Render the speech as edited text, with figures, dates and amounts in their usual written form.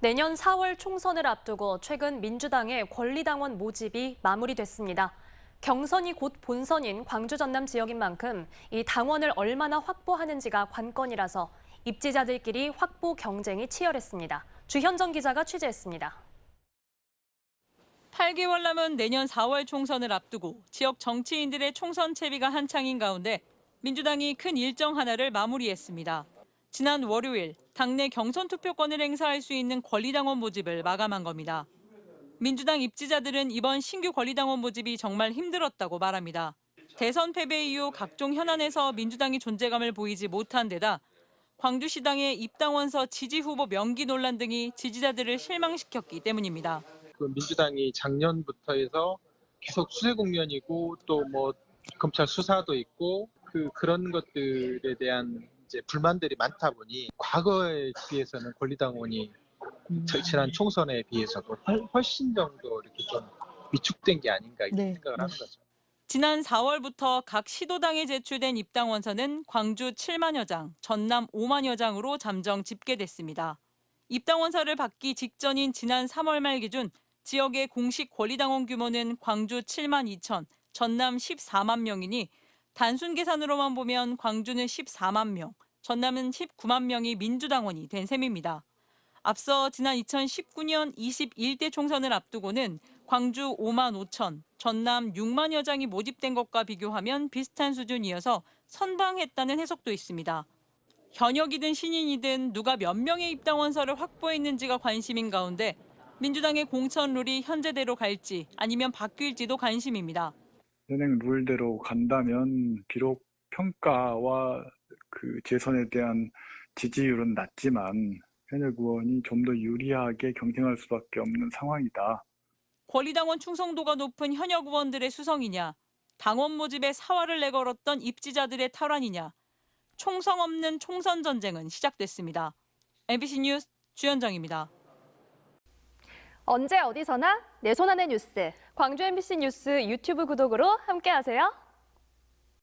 내년 4월 총선을 앞두고 최근 민주당의 권리당원 모집이 마무리됐습니다. 경선이 곧 본선인 광주 전남 지역인 만큼 이 당원을 얼마나 확보하는지가 관건이라서 입지자들끼리 확보 경쟁이 치열했습니다. 주현정 기자가 취재했습니다. 8개월 남은 내년 4월 총선을 앞두고 지역 정치인들의 총선 채비가 한창인 가운데 민주당이 큰 일정 하나를 마무리했습니다. 지난 월요일 당내 경선 투표권을 행사할 수 있는 권리당원 모집을 마감한 겁니다. 민주당 입지자들은 이번 신규 권리당원 모집이 정말 힘들었다고 말합니다. 대선 패배 이후 각종 현안에서 민주당이 존재감을 보이지 못한 데다 광주시당의 입당원서 지지 후보 명기 논란 등이 지지자들을 실망시켰기 때문입니다. 민주당이 작년부터 해서 계속 수세 국면이고 또 뭐 검찰 수사도 있고 그런 것들에 대한 이제 불만들이 많다 보니 과거에 비해서는 권리당원이 지난 총선에 비해서도 훨씬 정도 이렇게 좀 위축된 게 아닌가 이런 생각을 하는 거죠. 지난 4월부터 각 시도당에 제출된 입당원서는 광주 7만여 장, 전남 5만여 장으로 잠정 집계됐습니다. 입당원서를 받기 직전인 지난 3월 말 기준 지역의 공식 권리당원 규모는 광주 7만 2천, 전남 14만 명이니 단순 계산으로만 보면 광주는 14만 명, 전남은 19만 명이 민주당원이 된 셈입니다. 앞서 지난 2019년 21대 총선을 앞두고는 광주 5만 5천, 전남 6만여 장이 모집된 것과 비교하면 비슷한 수준이어서 선방했다는 해석도 있습니다. 현역이든 신인이든 누가 몇 명의 입당원서를 확보했는지가 관심인 가운데 민주당의 공천 룰이 현재대로 갈지 아니면 바뀔지도 관심입니다. 현행 룰대로 간다면 비록 평가와 재선에 대한 지지율은 낮지만 현역 의원이 좀 더 유리하게 경쟁할 수밖에 없는 상황이다. 권리당원 충성도가 높은 현역 의원들의 수성이냐, 당원 모집에 사활을 내걸었던 입지자들의 탈환이냐, 총성 없는 총선 전쟁은 시작됐습니다. MBC 뉴스 주현정입니다. 언제 어디서나 내 손 안의 뉴스. 광주 MBC 뉴스 유튜브 구독으로 함께하세요.